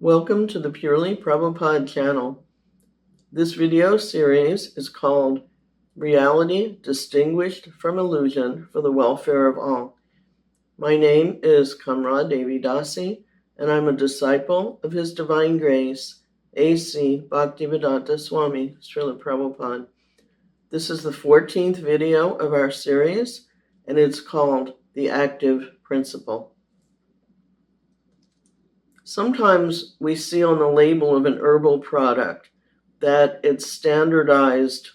Welcome to the Purely Prabhupada channel. This video series is called Reality Distinguished from Illusion for the Welfare of All. My name is Kamra Devi Dasi, and I'm a disciple of His Divine Grace, A.C. Bhaktivedanta Swami Srila Prabhupada. This is the 14th video of our series, and it's called The Active Principle. Sometimes we see on the label of an herbal product that it's standardized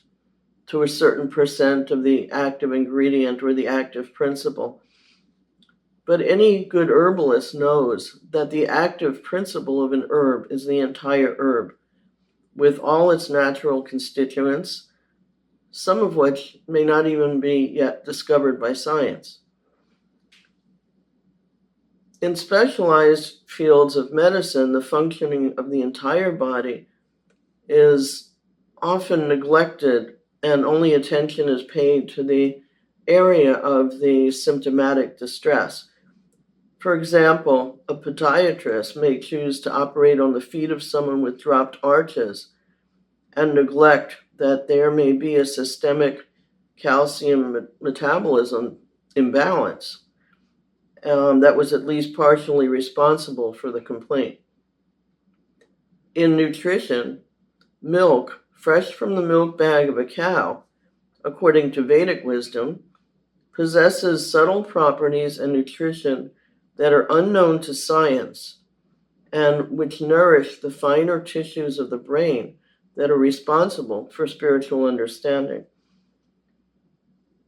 to a certain percent of the active ingredient or the active principle. But any good herbalist knows that the active principle of an herb is the entire herb, with all its natural constituents, some of which may not even be yet discovered by science. In specialized fields of medicine, the functioning of the entire body is often neglected, and only attention is paid to the area of the symptomatic distress. For example, a podiatrist may choose to operate on the feet of someone with dropped arches and neglect that there may be a systemic calcium metabolism imbalance that was at least partially responsible for the complaint. In nutrition, milk, fresh from the milk bag of a cow, according to Vedic wisdom, possesses subtle properties and nutrition that are unknown to science and which nourish the finer tissues of the brain that are responsible for spiritual understanding.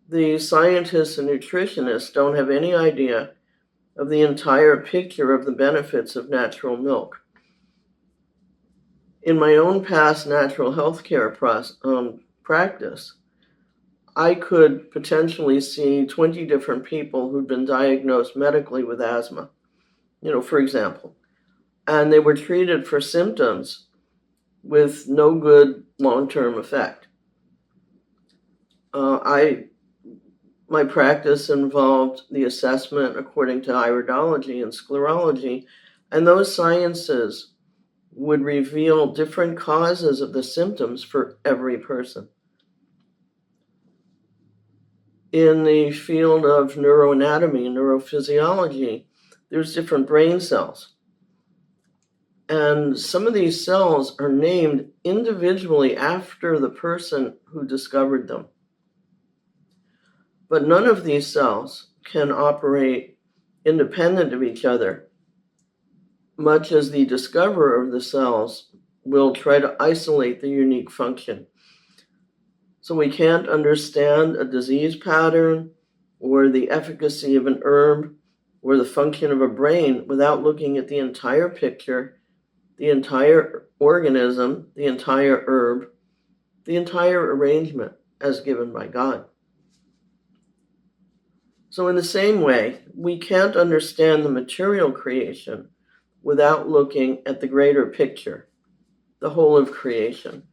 The scientists and nutritionists don't have any idea of the entire picture of the benefits of natural milk. In my own past natural health care practice, I could potentially see 20 different people who'd been diagnosed medically with asthma, for example, and they were treated for symptoms with no good long-term effect. My practice involved the assessment according to iridology and sclerology, and those sciences would reveal different causes of the symptoms for every person. In the field of neuroanatomy and neurophysiology, there's different brain cells. And some of these cells are named individually after the person who discovered them. But none of these cells can operate independent of each other, much as the discoverer of the cells will try to isolate the unique function. So we can't understand a disease pattern or the efficacy of an herb or the function of a brain without looking at the entire picture, the entire organism, the entire herb, the entire arrangement as given by God. So in the same way, we can't understand the material creation without looking at the greater picture, the whole of creation.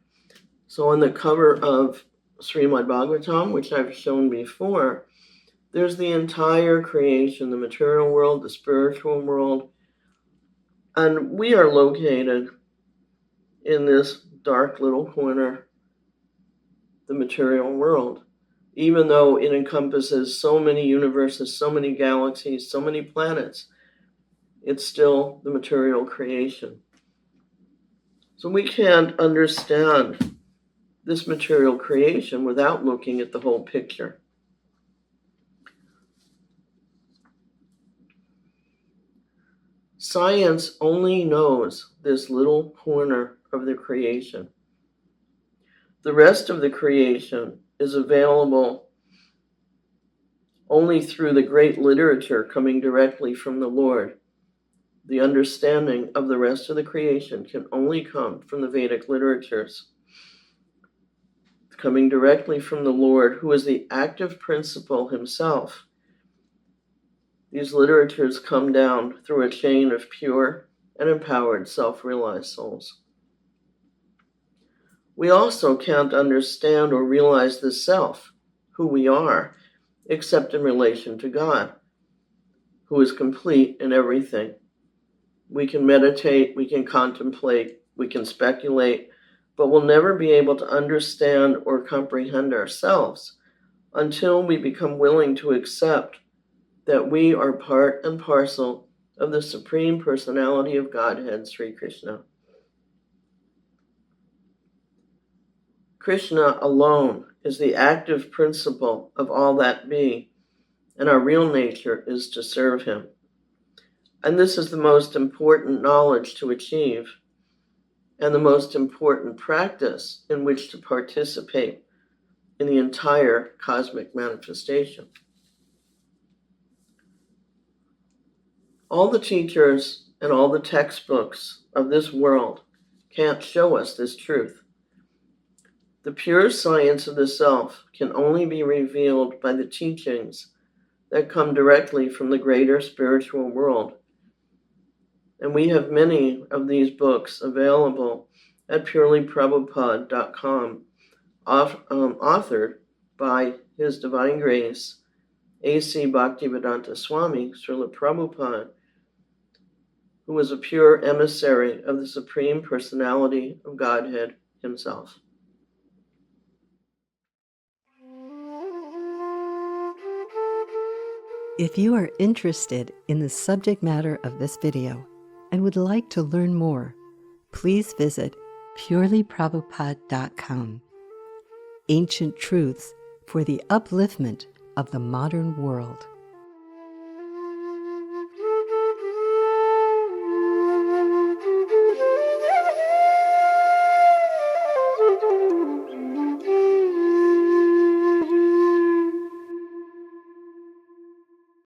So on the cover of Srimad Bhagavatam, which I've shown before, there's the entire creation, the material world, the spiritual world, and we are located in this dark little corner, the material world. Even though it encompasses so many universes, so many galaxies, so many planets, it's still the material creation. So we can't understand this material creation without looking at the whole picture. Science only knows this little corner of the creation. The rest of the creation is available only through the great literature coming directly from the Lord. The understanding of the rest of the creation can only come from the Vedic literatures, coming directly from the Lord, who is the active principle himself. These literatures come down through a chain of pure and empowered self-realized souls. We also can't understand or realize the self, who we are, except in relation to God. who is complete in everything. We can meditate, we can contemplate, we can speculate, but we'll never be able to understand or comprehend ourselves until we become willing to accept that we are part and parcel of the Supreme Personality of Godhead, Sri Krishna. Krishna alone is the active principle of all that be, and our real nature is to serve him. And this is the most important knowledge to achieve, and the most important practice in which to participate in the entire cosmic manifestation. All the teachers and all the textbooks of this world can't show us this truth. The pure science of the self can only be revealed by the teachings that come directly from the greater spiritual world. And we have many of these books available at purelyprabhupada.com, authored by His Divine Grace, A.C. Bhaktivedanta Swami, Srila Prabhupada, who was a pure emissary of the Supreme Personality of Godhead himself. If you are interested in the subject matter of this video and would like to learn more, please visit purelyprabhupada.com. Ancient truths for the upliftment of the modern world.